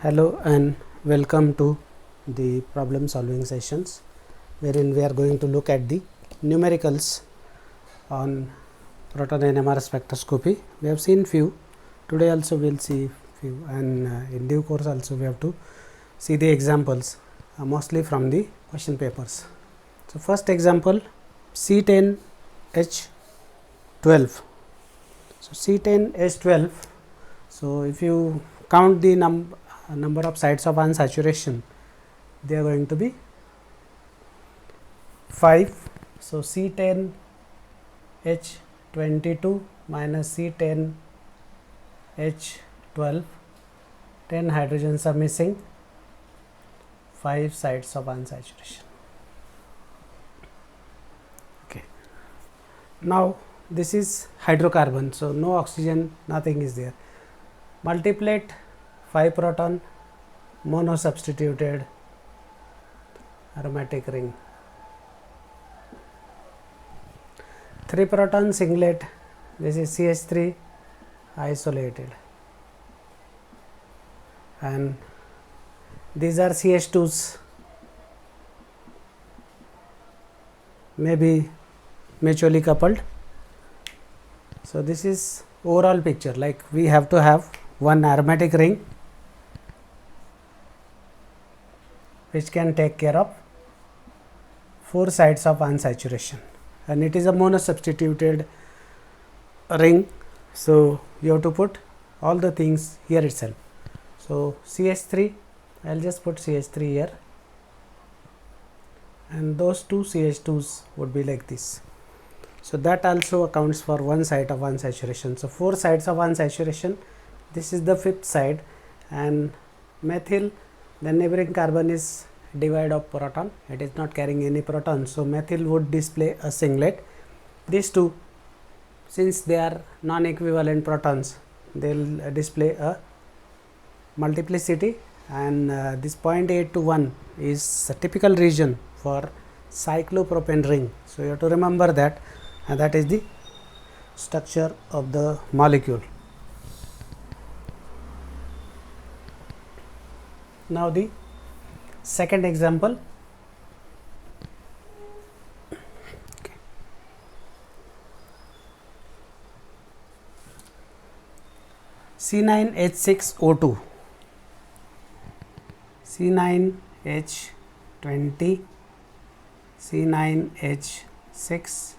Hello and welcome to the problem solving sessions, wherein we are going to look at the numericals on proton NMR spectroscopy. We have seen few, today also we will see few, and in due course also we have to see the examples, mostly from the question papers. So, first example C10H12. So, C10H12, so if you count the number of sites of unsaturation, they are going to be 5. So, C10H22 minus C10H12, 10 hydrogens are missing, 5 sites of unsaturation. Okay. Now, this is hydrocarbon, so no oxygen, nothing is there. Multiplate 5 proton mono substituted aromatic ring, 3 proton singlet, this is CH3 isolated, and these are CH2s, maybe mutually coupled. So, this is overall picture, like we have to have one aromatic ring which can take care of 4 sites of unsaturation, and it is a mono substituted ring. So, you have to put all the things here itself. So, CH3, I will just put CH3 here, and those 2 CH2s would be like this. So, that also accounts for 1 site of unsaturation. So, 4 sites of unsaturation, this is the 5th side, and methyl, the neighboring carbon is divide of proton, it is not carrying any proton. So, methyl would display a singlet. These two, since they are non-equivalent protons, they will display a multiplicity, and this 0.8 to 1 is a typical region for cyclopropane ring. So, you have to remember that, and that is the structure of the molecule. Now, the second example, C9H6O2, C9H20, C9H6,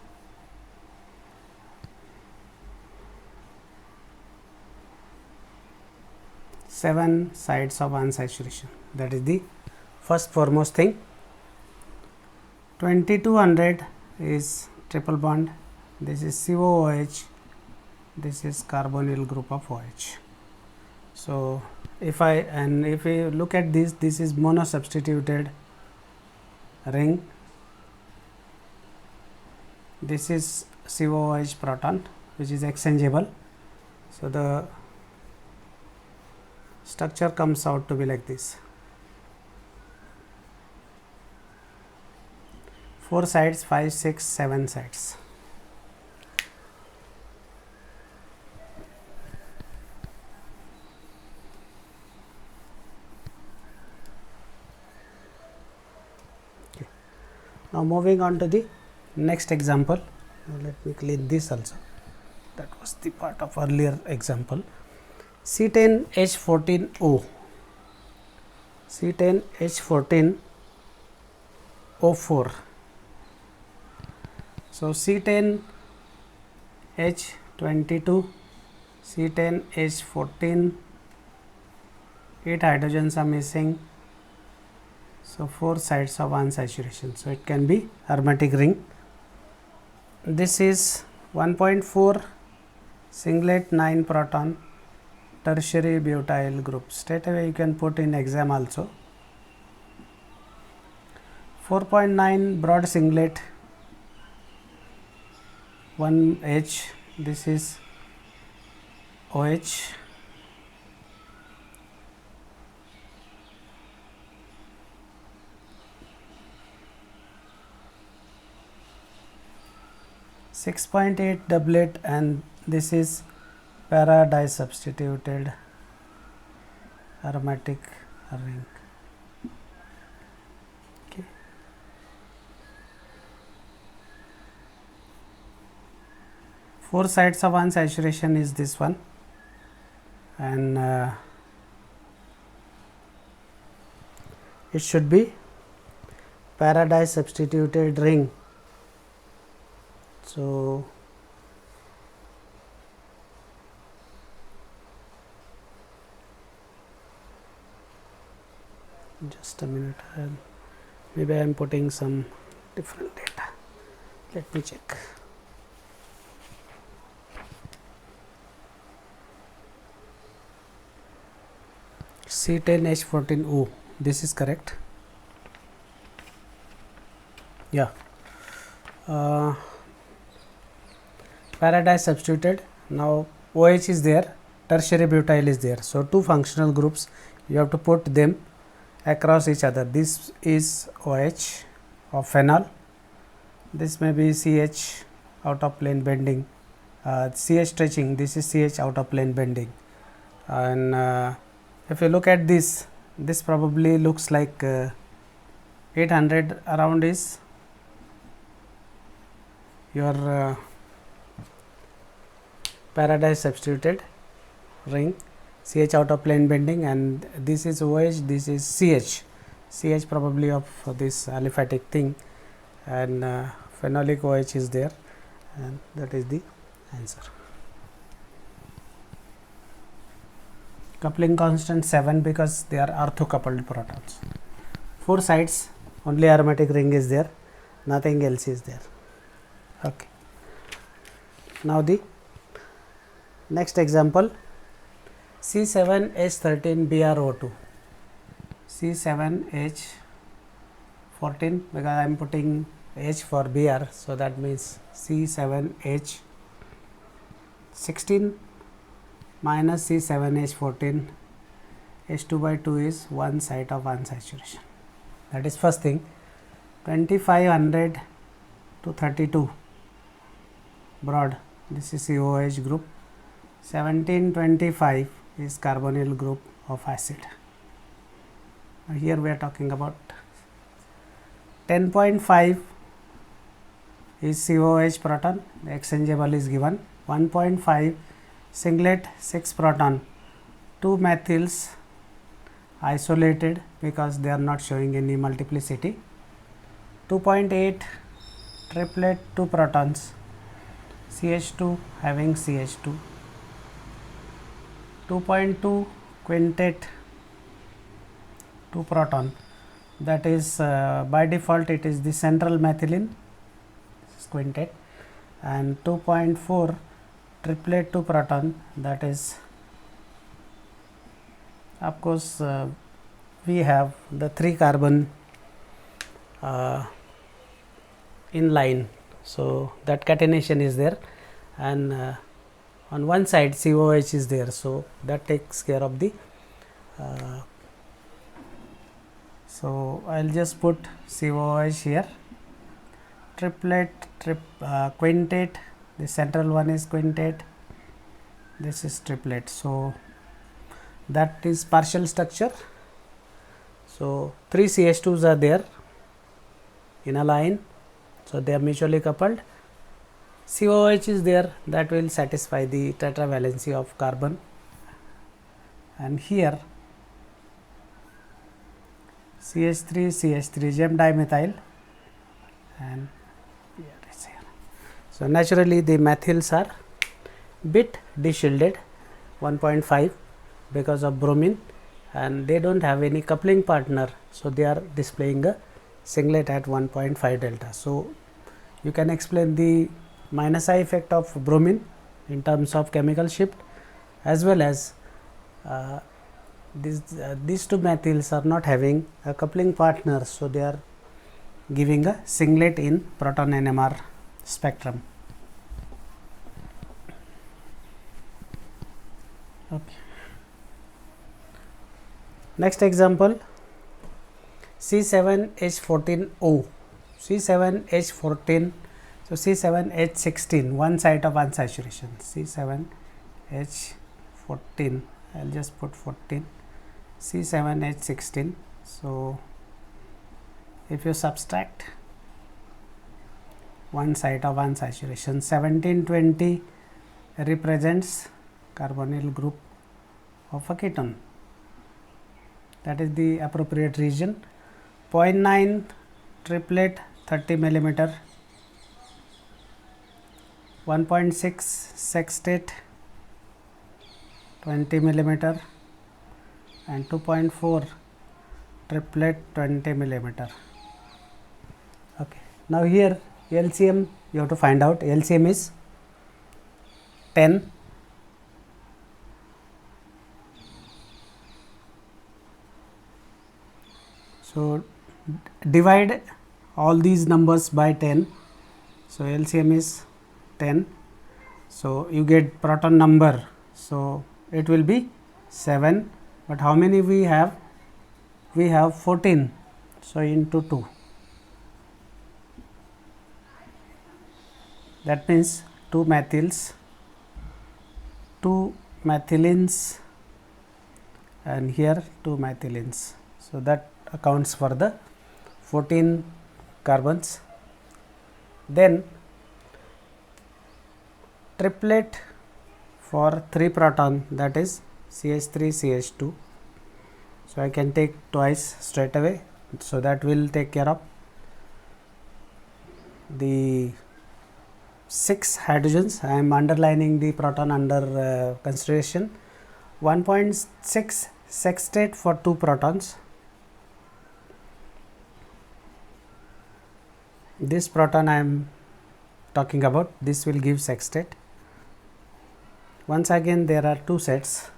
seven sites of unsaturation. That is the first foremost thing. 2200 is triple bond, this is COOH, this is carbonyl group of OH. So, if we look at this, this is mono substituted ring, this is COOH proton which is exchangeable. So, the structure comes out to be like this. 4 sides, 5, 6, 7 sides. Okay. Now, moving on to the next example. Now, let me clean this also. That was the part of earlier example. C10H14O, C10H14O4. So, C10H22, C10H14, 8 hydrogens are missing. So, 4 sites of unsaturation. So, it can be aromatic ring. This is 1.4 singlet 9 proton tertiary butyl group. Straight away you can put in exam also. 4.9 broad singlet 1H, this is OH. .8 doublet, and this is para disubstituted aromatic ring. Okay. Four sides of unsaturation is this one, and it should be Paradise substituted ring. So just a minute, maybe I am putting some different data. Let me check. C10H14O, this is correct. Yeah. Paradise substituted. Now OH is there, tertiary butyl is there. So two functional groups, you have to put them across each other. This is OH of phenol. This may be CH out of plane bending, CH stretching. This is CH out of plane bending. And if you look at this probably looks like 800 around is your Paradise substituted ring, CH out of plane bending, and this is OH, this is CH probably of this aliphatic thing, and phenolic OH is there, and that is the answer. Coupling constant 7 because they are orthocoupled protons. Four sides, only aromatic ring is there, nothing else is there. Okay. Now the next example, C7H13BrO2. C7H14 because I am putting H for Br, so that means C7H16 minus C7H14, H2 by 2 is one site of unsaturation. That is first thing. 2500 to 32 broad, this is COH group. 1725 is carbonyl group of acid. Here we are talking about 10.5 is COH proton, the exchangeable is given. 1.5 singlet 6 proton, 2 methyls isolated because they are not showing any multiplicity. 2.8 triplet 2 protons, CH2 having CH2. 2.2 quintet 2 proton, that is by default it is the central methylene, this is quintet, and 2.4 triplet 2 proton, that is of course we have the 3 carbon in line, so that catenation is there, and on one side COH is there, so that takes care of the so I will just put COH here, triplet quintet, the central one is quintet, this is triplet, so that is partial structure. So 3 CH2s are there in a line, so they are mutually coupled. COH is there, that will satisfy the tetravalency of carbon, and here CH3 gem dimethyl, and here is here. So naturally the methyls are bit deshielded 1.5 because of bromine, and they don't have any coupling partner, so they are displaying a singlet at 1.5 delta. So you can explain the minus I effect of bromine in terms of chemical shift, as well as these two methyls are not having a coupling partner, so they are giving a singlet in proton NMR spectrum. Okay. Next example, C7H14O, C7H14, so C7H16, one site of unsaturation, C7H14, I will just put 14, C7H16. So if you subtract one site of one saturation, 1720 represents carbonyl group of a ketone, that is the appropriate region. 0.9 triplet 30 millimeter, 1.6 sextate 20 millimeter, and 2.4 triplet 20 millimeter. Okay. Now here LCM you have to find out. LCM is 10. So divide all these numbers by 10. So LCM is 10. So you get proton number. So it will be 7. But how many we have? We have 14. So into 2. That means 2 methyls, 2 methylines, and here 2 methylines. So that accounts for the 14 carbons. Then triplet for 3 proton, that is CH3 CH2. So I can take twice straight away. So that will take care of the 6 hydrogens. I am underlining the proton under consideration. 1.6 sextate for 2 protons. This proton I am talking about, this will give sextate. Once again there are 2 sets,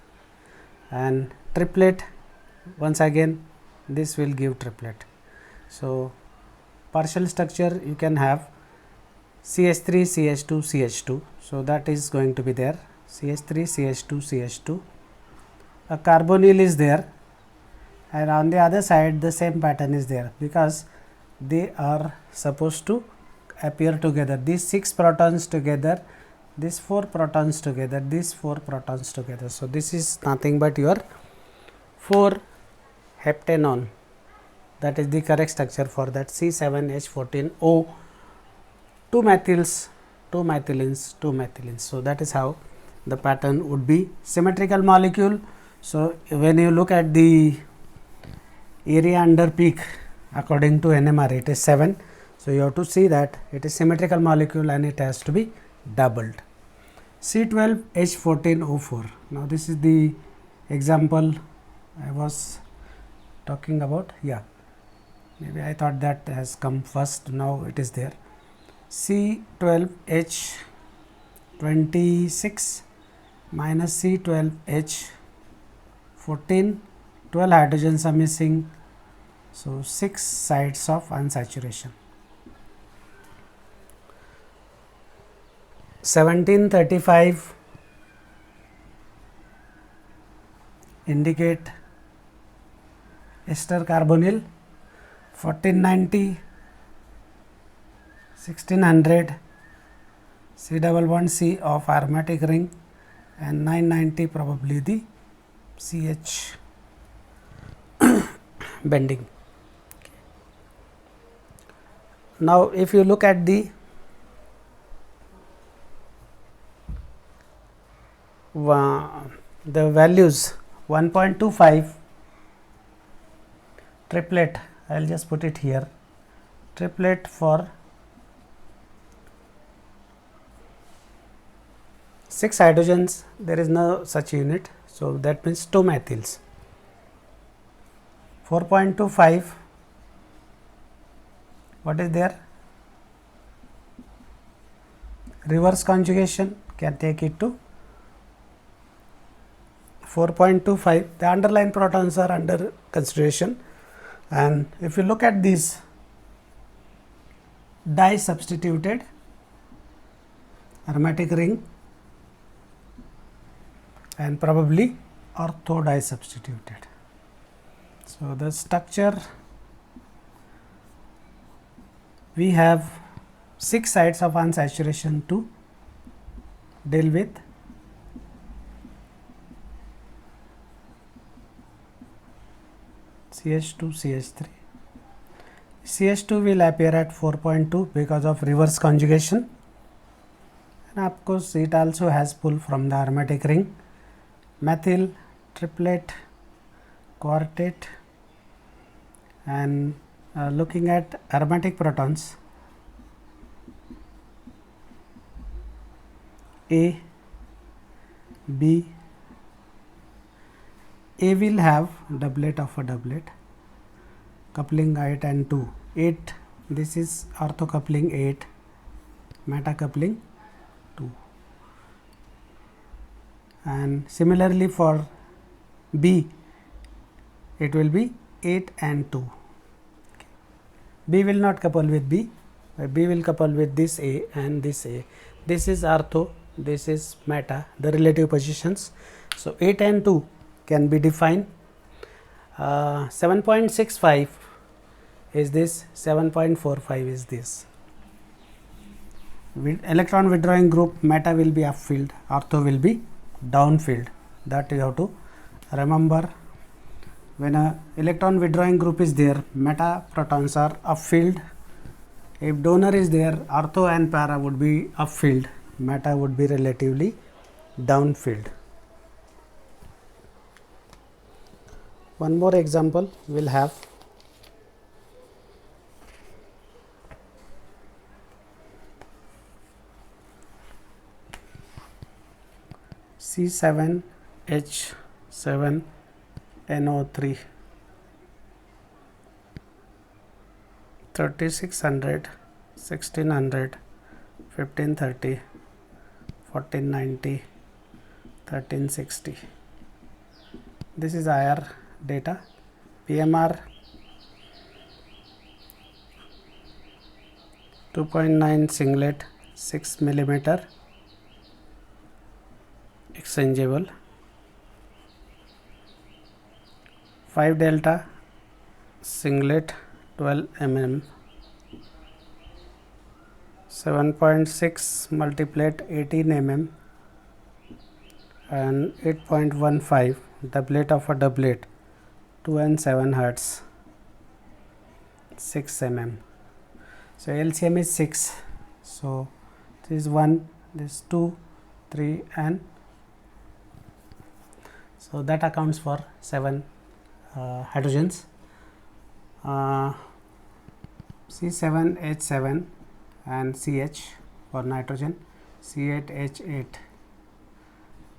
and triplet, once again this will give triplet. So partial structure you can have CH3 CH2 CH2. So that is going to be there, CH3 CH2 CH2. A carbonyl is there, and on the other side the same pattern is there, because they are supposed to appear together. These 6 protons together, these 4 protons together, these 4 protons together. So this is nothing but your 4 heptanone. That is the correct structure for that C7H14O. 2 methyls, 2 methylines, 2 methylines. So that is how the pattern would be. Symmetrical molecule. So when you look at the area under peak according to NMR, it is 7. So you have to see that it is symmetrical molecule and it has to be doubled. C12H14O4. Now this is the example I was talking about. Yeah, maybe I thought that has come first. Now it is there. C12H26 minus C12H14. 12 hydrogens are missing. So 6 sites of unsaturation. 1735 indicate ester carbonyl, 1490 1600 C11C of aromatic ring, and 990 probably the CH bending. Now if you look at the values, 1.25 triplet, I will just put it here, triplet for 6 hydrogens, there is no such unit. So that means 2 methyls. 4.25, what is there? Reverse conjugation, can take it to 4.25. The underlying protons are under consideration, and if you look at these di substituted aromatic ring and probably ortho di substituted. So the structure, we have 6 sites of unsaturation to deal with. CH2 CH3. CH2 will appear at 4.2 because of reverse conjugation, and of course it also has pull from the aromatic ring. Methyl, triplet, quartet, and looking at aromatic protons, A, B, A will have doublet of a doublet, coupling 8 and 2. 8, this is ortho coupling 8, meta coupling 2. And similarly for B, it will be 8 and 2. Okay. B will not couple with B, B will couple with this A and this A. This is ortho, this is meta, the relative positions. So 8 and 2 can be defined. 7.65 is this, 7.45 is this. With electron withdrawing group, meta will be upfield, ortho will be downfield. That you have to remember. When a electron withdrawing group is there, meta protons are upfield. If donor is there, ortho and para would be upfield, meta would be relatively downfield. One more example we will have. C7H7NO3 3600, 1600, 1530, 1490, 1360. This is IR data. PMR 2.9 singlet, 6 millimeter exchangeable, 5 delta singlet, 12 mm, 7.6 multiplet 18 mm, and 8.15 doublet of a doublet, 2 and 7 hertz, 6 mm. So LCM is 6. So this is 1, this 2, 3, and so that accounts for 7 hydrogens. C7H7 and CH for nitrogen, C8H8.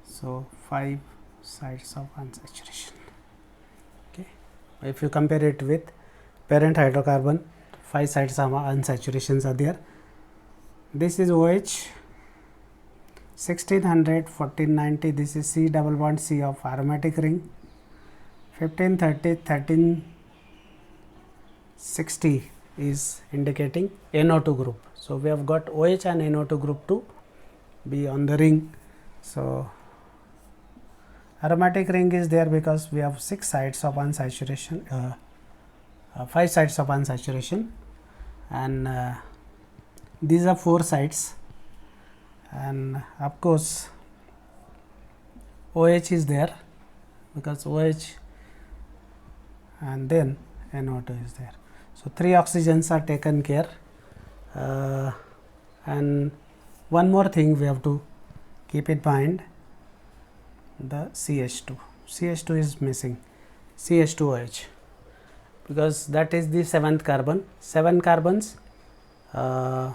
So 5 sites of unsaturation. Okay. If you compare it with parent hydrocarbon, 5 sites of unsaturations are there. This is OH 1600, 1490. This is C double bond C of aromatic ring. 1530, 1360 is indicating NO2 group. So we have got OH and NO2 group to be on the ring. So aromatic ring is there because we have 6 sites of unsaturation, 5 sites of unsaturation, and these are 4 sites, and of course OH is there because OH, and then NO2 is there. So 3 oxygens are taken care, and one more thing we have to keep in mind, the CH2. CH2 is missing, CH2OH, because that is the 7th carbon. 7 carbons, 4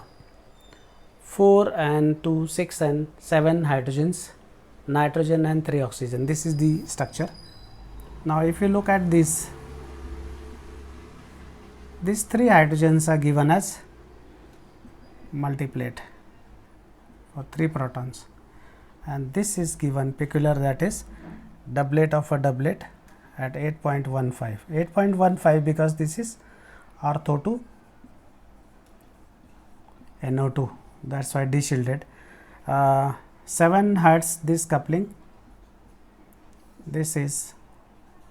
and 2, 6 and 7 hydrogens, nitrogen and 3 oxygen. This is the structure. Now if you look at this, these 3 hydrogens are given as multiplet for 3 protons, and this is given peculiar, that is doublet of a doublet at 8.15. 8.15 because this is ortho to NO2, that's why deshielded. 7 hertz this coupling, this is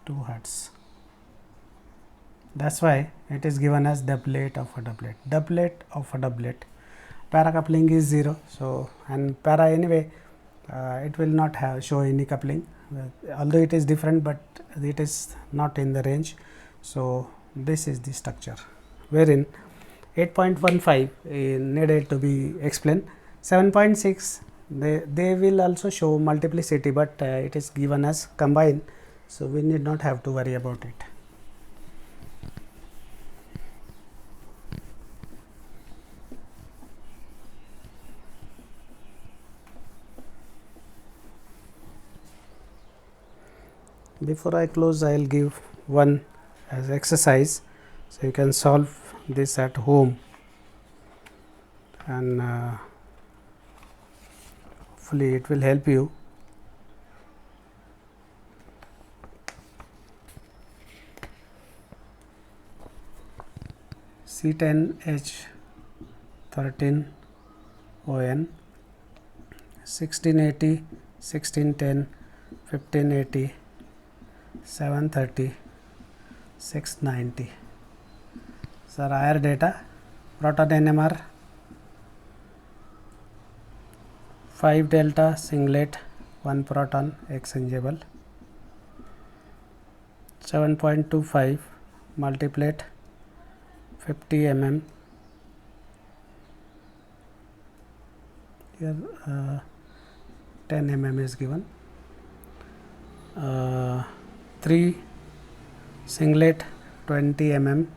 2 hertz, that's why it is given as doublet of a doublet. Doublet of a doublet. Para coupling is 0, so, and para anyway it will not have show any coupling, although it is different, but it is not in the range. So this is the structure wherein 8.15 needed to be explained. 7.6 they will also show multiplicity, but it is given as combine, so we need not have to worry about it. Before I close, I will give one as exercise, so you can solve this at home, and hopefully it will help you. C10H13ON 1680, 1610, 1580, 730, 690. Sir, higher data, proton NMR 5 delta singlet 1 proton exchangeable, 7.25 multiplate 50 mm. Here 10 mm is given. 3 singlet 20 mm,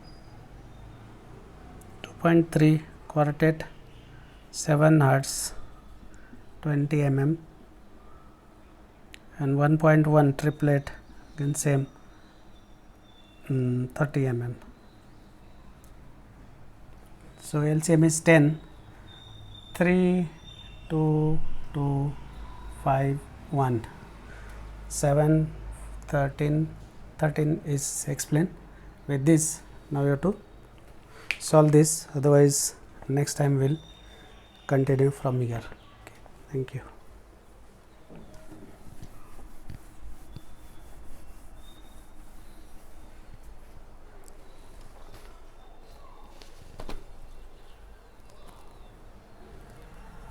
2.3 quartet 7 Hertz 20 mm, and 1.1 triplet again same 30 mm. So LCM is 10, 3, 2, 2, 5, 1, 7, 13, 13 is explained. With this, now you have to solve this, otherwise next time we'll continue from here. Okay, thank you.